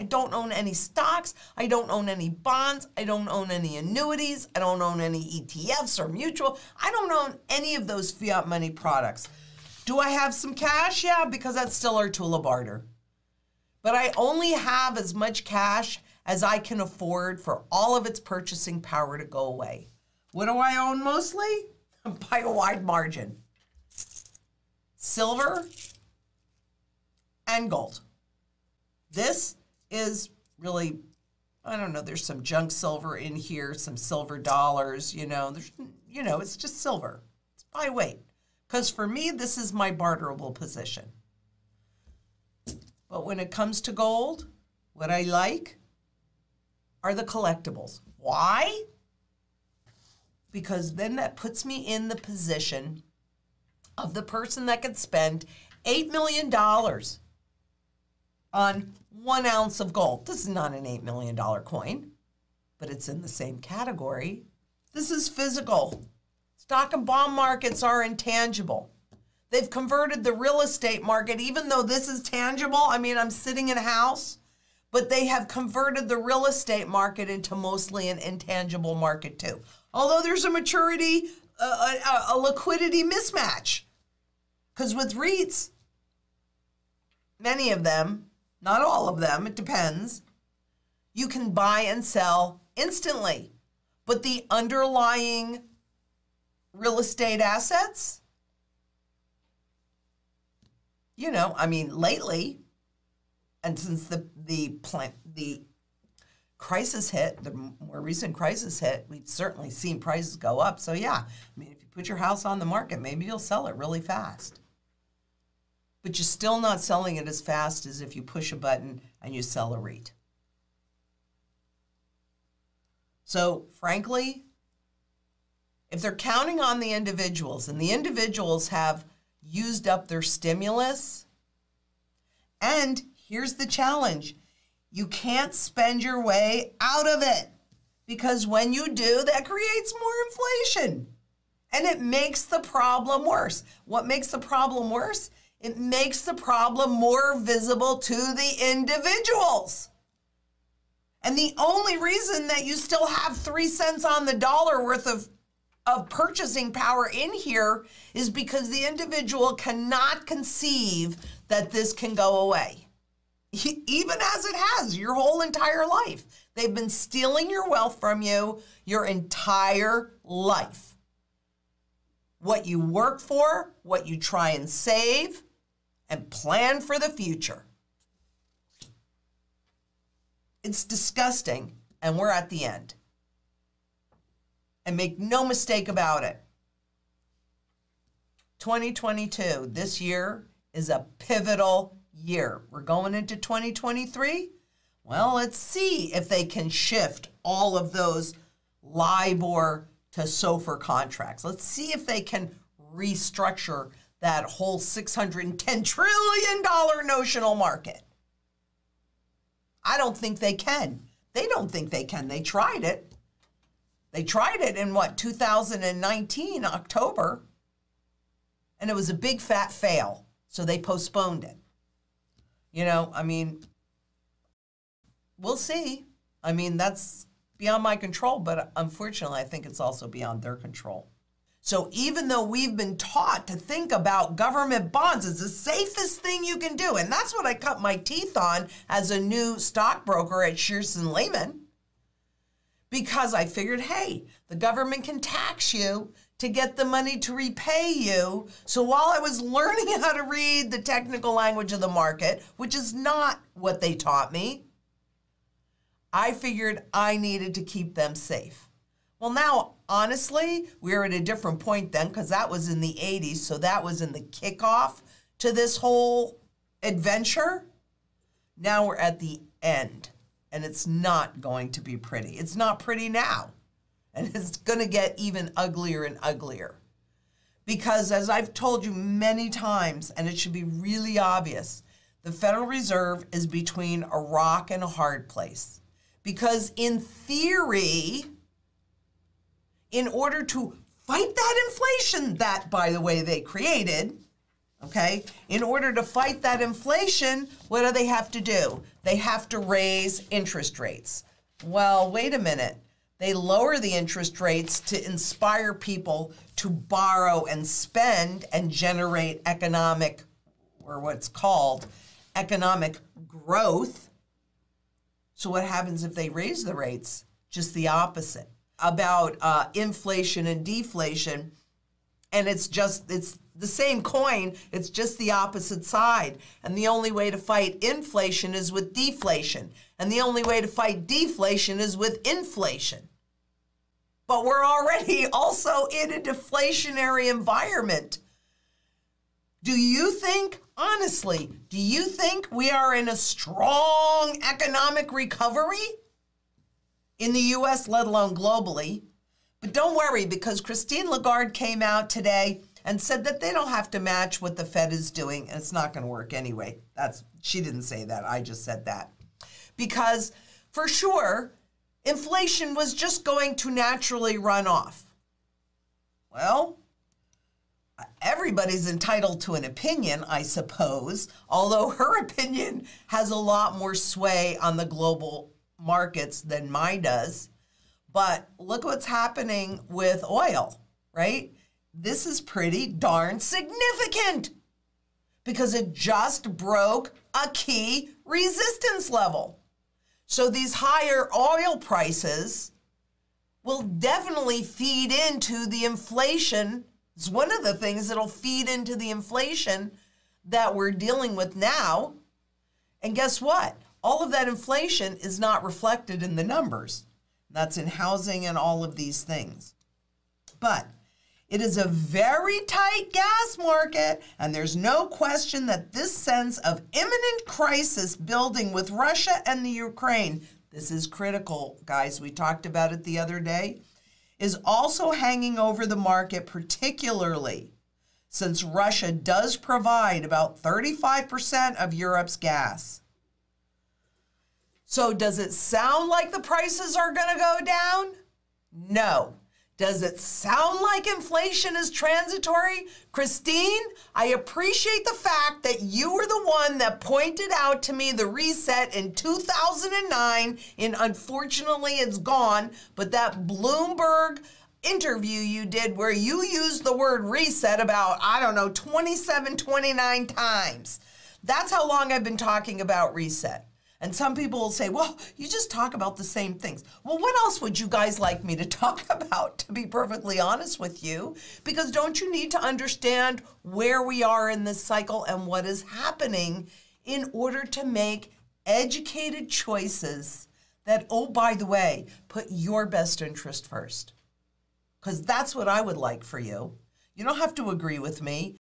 I don't own any stocks. I don't own any bonds. I don't own any annuities. I don't own any ETFs or mutual. I don't own any of those fiat money products. Do I have some cash? Yeah, because that's still our tool of barter. But I only have as much cash as I can afford for all of its purchasing power to go away. What do I own mostly? By a wide margin. Silver and gold. This is really, I don't know, there's some junk silver in here, some silver dollars, it's just silver. It's by weight. Because for me, this is my barterable position. But when it comes to gold, what I like are the collectibles. Why? Because then that puts me in the position of the person that could spend $8 million on 1 ounce of gold. This is not an $8 million coin, but it's in the same category. This is physical. Stock and bond markets are intangible. They've converted the real estate market, even though this is tangible. I mean, I'm sitting in a house, but they have converted the real estate market into mostly an intangible market too. Although there's a maturity, a liquidity mismatch. Because with REITs, many of them, not all of them, it depends, you can buy and sell instantly. But the underlying real estate assets, lately, and since the crisis hit, the more recent crisis hit, we've certainly seen prices go up. So yeah, if you put your house on the market, maybe you'll sell it really fast. But you're still not selling it as fast as if you push a button and you sell a REIT. So frankly, if they're counting on the individuals, and the individuals have used up their stimulus, and here's the challenge. You can't spend your way out of it, because when you do, that creates more inflation. And it makes the problem worse. What makes the problem worse? It makes the problem more visible to the individuals. And the only reason that you still have 3 cents on the dollar worth of purchasing power in here is because the individual cannot conceive that this can go away. Even as it has your whole entire life. They've been stealing your wealth from you your entire life. What you work for, what you try and save, and plan for the future. It's disgusting, and we're at the end. And make no mistake about it. 2022, this year, is a pivotal year. We're going into 2023. Well, let's see if they can shift all of those LIBOR to SOFR contracts. Let's see if they can restructure that whole $610 trillion notional market. I don't think they can. They don't think they can. They tried it. They tried it in 2019, October, and it was a big fat fail. So they postponed it. We'll see. That's beyond my control, but unfortunately, I think it's also beyond their control. So even though we've been taught to think about government bonds as the safest thing you can do, and that's what I cut my teeth on as a new stockbroker at Shearson Lehman, because I figured, hey, the government can tax you to get the money to repay you. So while I was learning how to read the technical language of the market, which is not what they taught me, I figured I needed to keep them safe. Well, now, honestly, we're at a different point then, because that was in the 80s, so that was in the kickoff to this whole adventure. Now we're at the end, and it's not going to be pretty. It's not pretty now, and it's going to get even uglier and uglier. Because as I've told you many times, and it should be really obvious, the Federal Reserve is between a rock and a hard place. Because in theory, in order to fight that inflation that, by the way, they created, Okay? In order to fight that inflation, what do they have to do? They have to raise interest rates. Well, wait a minute. They lower the interest rates to inspire people to borrow and spend and generate economic, or what's called economic growth. So what happens if they raise the rates? Just the opposite. About inflation and deflation, and it's the same coin, it's just the opposite side. And the only way to fight inflation is with deflation. And the only way to fight deflation is with inflation. But we're already also in a deflationary environment. Do you think, honestly, do you think we are in a strong economic recovery in the US, let alone globally? But don't worry, because Christine Lagarde came out today and said that they don't have to match what the Fed is doing, and it's not going to work anyway. She didn't say that, I just said that. Because for sure, inflation was just going to naturally run off. Well, everybody's entitled to an opinion, I suppose, although her opinion has a lot more sway on the global markets than mine does. But look what's happening with oil, right? This is pretty darn significant because it just broke a key resistance level. So these higher oil prices will definitely feed into the inflation. It's one of the things that'll feed into the inflation that we're dealing with now. And guess what? All of that inflation is not reflected in the numbers. That's in housing and all of these things. But it is a very tight gas market, and there's no question that this sense of imminent crisis building with Russia and the Ukraine, this is critical, guys, we talked about it the other day, is also hanging over the market, particularly since Russia does provide about 35% of Europe's gas. So does it sound like the prices are going to go down? No. Does it sound like inflation is transitory? Christine, I appreciate the fact that you were the one that pointed out to me the reset in 2009, and unfortunately it's gone, but that Bloomberg interview you did where you used the word reset about, 27, 29 times. That's how long I've been talking about reset. And some people will say, well, you just talk about the same things. Well, what else would you guys like me to talk about, to be perfectly honest with you? Because don't you need to understand where we are in this cycle and what is happening in order to make educated choices that, oh, by the way, put your best interest first? Because that's what I would like for you. You don't have to agree with me.